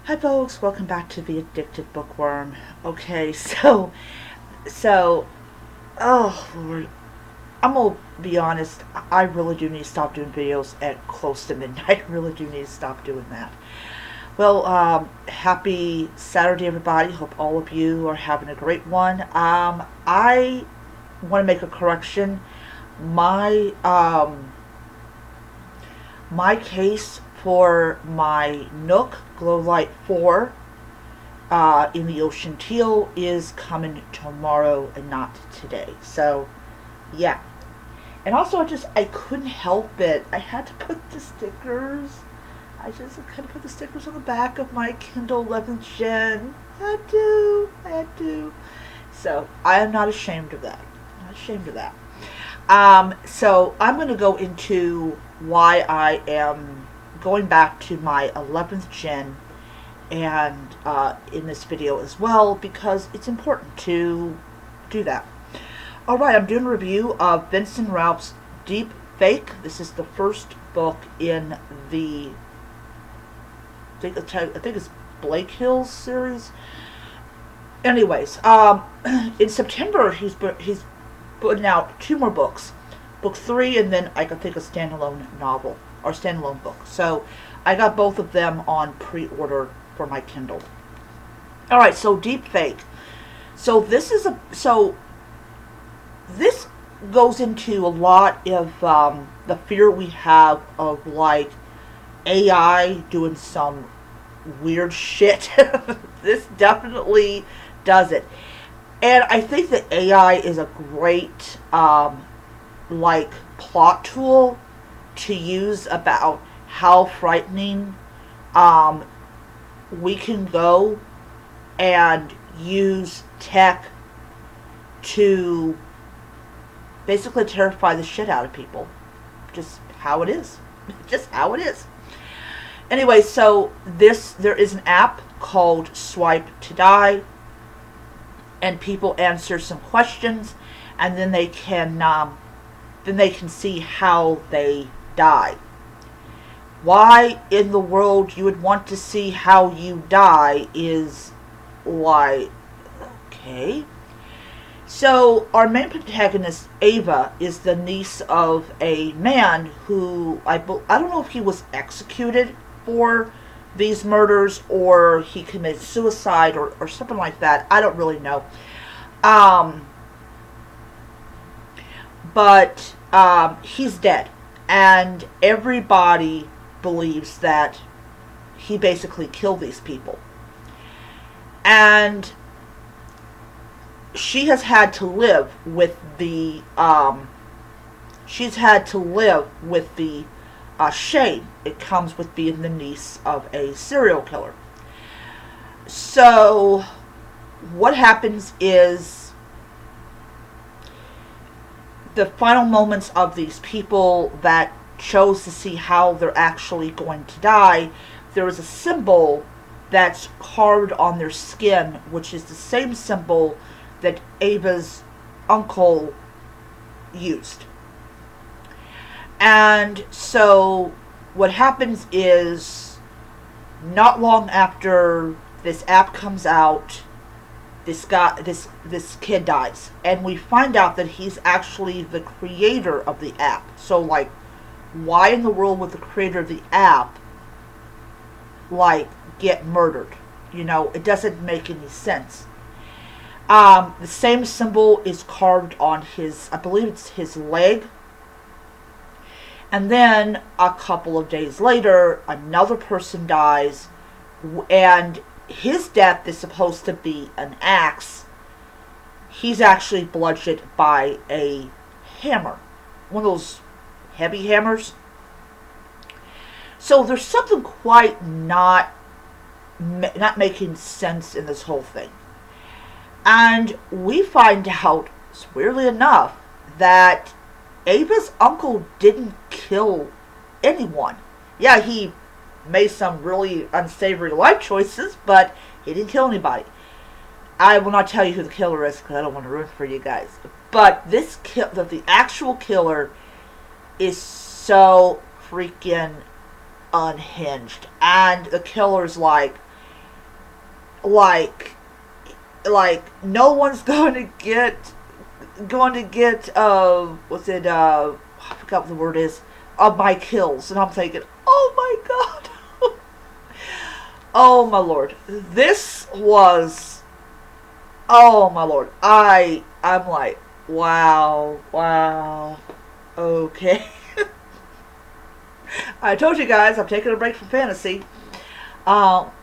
Hi folks, welcome back to The Addicted Bookworm. Okay, so, oh Lord, I'm gonna be honest, I really do need to stop doing videos at close to midnight. I really do need to stop doing that. Well, happy Saturday everybody. Hope all of you are having a great one. I want to make a correction. My, my case for my Nook Glow Light 4 in the Ocean Teal is coming tomorrow and not today. So, yeah. And also, I couldn't help it. I had to put the stickers. I just had to put the stickers on the back of my Kindle 11th Gen. I had to. So, I am not ashamed of that. I'm not ashamed of that. So, I'm going to go into why I am going back to my 11th Gen and in this video as well, because it's important to do that. Alright, I'm doing a review of Vincent Ralph's Deep Fake. This is the first book in the I think it's Blake Hills series. Anyways, in September he's putting out 2 more books. Book 3 and then I think a standalone novel or standalone book. So I got both of them on pre-order for my Kindle. Alright, so Deep Fake. So this goes into a lot of the fear we have of like AI doing some weird shit. This definitely does it. And I think that AI is a great like plot tool to use about how frightening we can go and use tech to basically terrify the shit out of people. Just how it is. Just how it is. Anyway, so there is an app called Swipe to Die, and people answer some questions, and then they can see how they die. Why in the world you would want to see how you die is like, okay. So our main protagonist, Ava, is the niece of a man who, I don't know if he was executed for these murders or he committed suicide or something like that. I don't really know. But he's dead. And everybody believes that he basically killed these people. And she has had to live with the shame it comes with being the niece of a serial killer. So what happens is the final moments of these people that chose to see how they're actually going to die, there is a symbol that's carved on their skin, which is the same symbol that Ava's uncle used. And so what happens is, not long after this app comes out, this kid dies, and we find out that he's actually the creator of the app. So like, why in the world would the creator of the app like get murdered? You know, it doesn't make any sense. The same symbol is carved on his, I believe it's his leg. And then a couple of days later, another person dies, and his death is supposed to be an axe. He's actually bludgeoned by a hammer, one of those heavy hammers. So there's something quite not making sense in this whole thing. And we find out, weirdly enough, that Ava's uncle didn't kill anyone. Yeah, he made some really unsavory life choices, but he didn't kill anybody. I will not tell you who the killer is because I don't want to ruin it for you guys. But the actual killer is so freaking unhinged. And the killer's like, like no one's going to get what's it I forgot what the word is, of my kills. And I'm thinking, oh my god. Oh my lord. This was, oh my lord. I'm like, wow, okay. I told you guys I'm taking a break from fantasy. But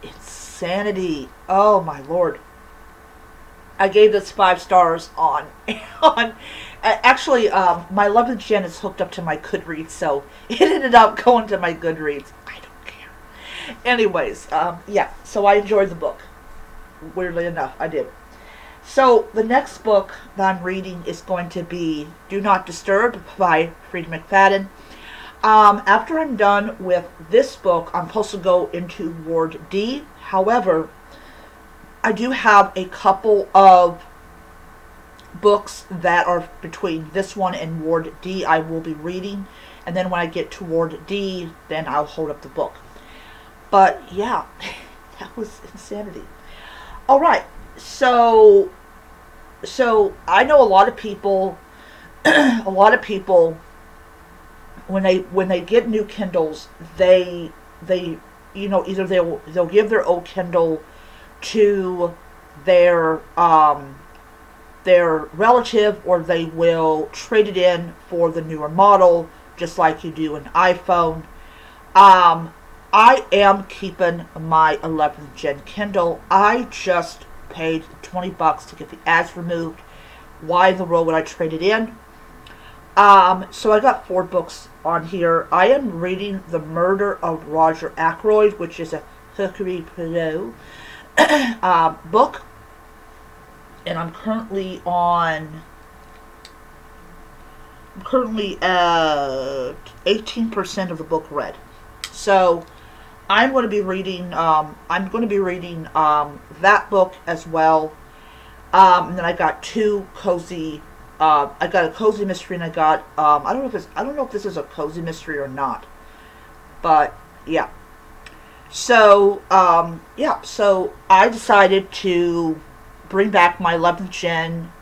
insanity. Oh my lord. I gave this 5 stars on actually, my 11th gen is hooked up to my Goodreads, so it ended up going to my Goodreads. I don't care. Anyways, yeah, so I enjoyed the book. Weirdly enough, I did. So the next book that I'm reading is going to be Do Not Disturb by Freida McFadden. After I'm done with this book, I'm supposed to go into Ward D. However, I do have a couple of books that are between this one and Ward D I will be reading. And then when I get to Ward D, then I'll hold up the book. But yeah, that was insanity. Alright, so I know a lot of people, when they get new Kindles, they either they'll give their old Kindle to their relative, or they will trade it in for the newer model, just like you do an iPhone. I am keeping my 11th gen Kindle. I just paid $20 to get the ads removed. Why in the world would I trade it in? So I got 4 books on here. I am reading The Murder of Roger Ackroyd, which is a Hookery Pillow book, and I'm currently at 18% of the book read. So I'm going to be reading that book as well. And then I got 2 cozy. I got a cozy mystery, and I got I don't know if this is a cozy mystery or not, but yeah. So so I decided to bring back my 11th gen.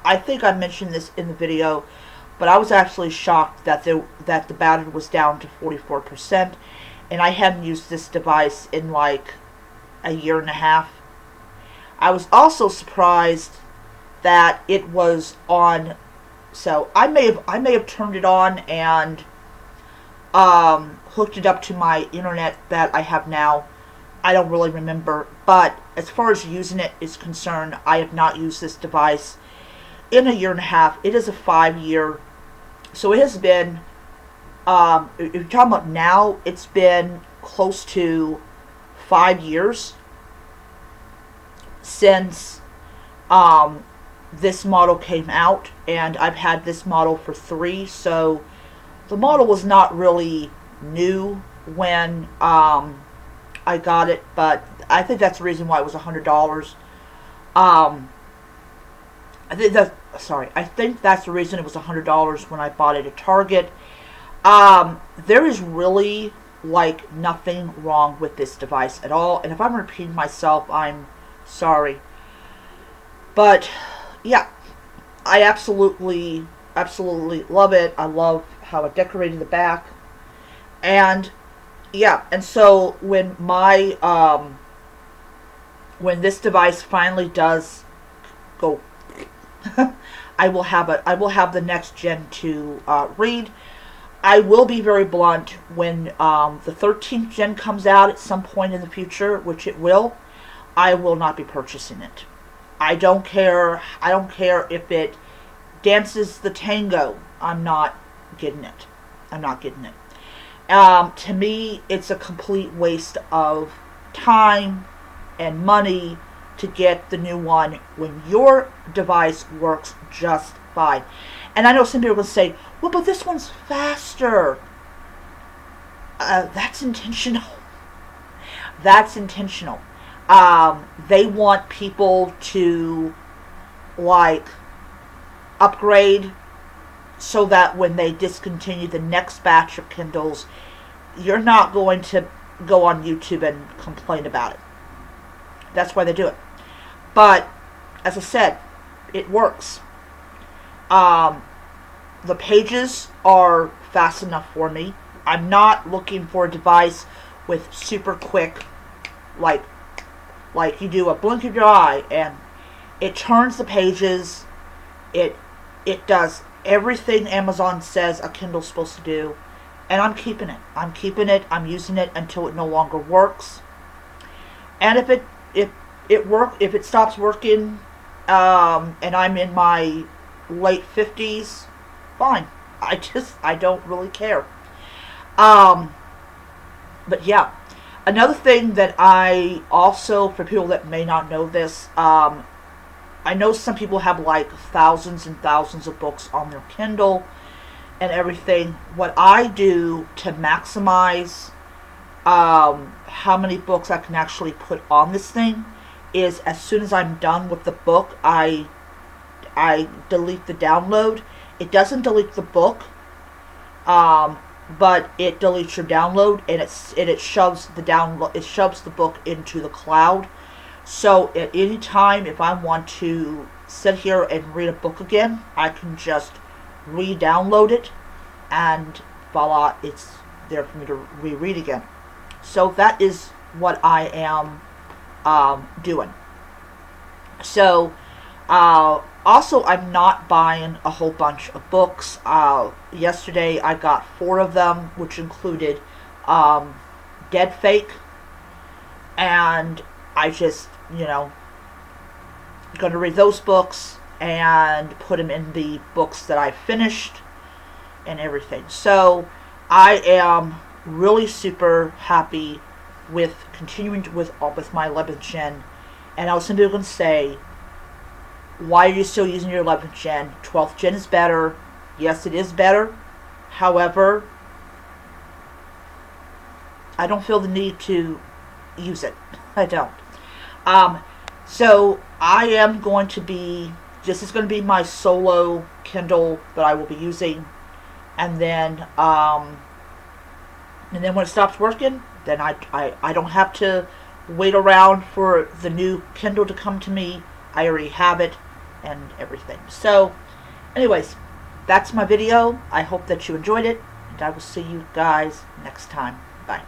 I think I mentioned this in the video, but I was actually shocked that the battery was down to 44%, and I hadn't used this device in like a year and a half. I was also surprised that it was on. So I may have turned it on and hooked it up to my internet that I have now. I don't really remember, but as far as using it is concerned, I have not used this device in a year and a half. It is a 5-year, so it has been, if you're talking about now, it's been close to 5 years since this model came out, and I've had this model for 3, so the model was not really new when I got it, but I think that's the reason why it was $100. I think that's the reason it was $100 when I bought it at Target. There is really like nothing wrong with this device at all, and if I'm repeating myself, I'm sorry. But yeah, I absolutely love it. I love how it decorated the back, and yeah, and so when this device finally does go, I will have the next gen to read. I will be very blunt. When the 13th gen comes out at some point in the future, which it will, I will not be purchasing it. I don't care if it dances the tango. I'm not getting it. To me, it's a complete waste of time and money to get the new one when your device works just fine. And I know some people will say, well, but this one's faster. That's intentional. That's intentional. They want people to like upgrade so that when they discontinue the next batch of Kindles, you're not going to go on YouTube and complain about it. That's why they do it. But as I said, it works. The pages are fast enough for me. I'm not looking for a device with super quick, like you do a blink of your eye and it turns the pages. It does everything Amazon says a Kindle's supposed to do, and I'm keeping it. I'm using it until it no longer works. And if it stops working, and I'm in my late 50s, fine. I don't really care. But yeah, another thing that I also, for people that may not know this, I know some people have like thousands and thousands of books on their Kindle and everything. What I do to maximize how many books I can actually put on this thing is, as soon as I'm done with the book, I delete the download. It doesn't delete the book, but it deletes your download, and it shoves the book into the cloud. So at any time, if I want to sit here and read a book again, I can just re-download it, and voila, it's there for me to reread again. So that is what I am doing. So also, I'm not buying a whole bunch of books. Yesterday I got 4 of them, which included Dead Fake, and I just, going to read those books and put them in the books that I finished and everything. So I am really super happy with continuing with my 11th gen. And I was simply going to say, why are you still using your 11th gen? 12th gen is better. Yes, it is better. However, I don't feel the need to use it. I don't. So I am going to be, this is going to be my solo Kindle that I will be using, and then when it stops working, then I don't have to wait around for the new Kindle to come to me. I already have it and everything. So anyways, that's my video. I hope that you enjoyed it, and I will see you guys next time. Bye.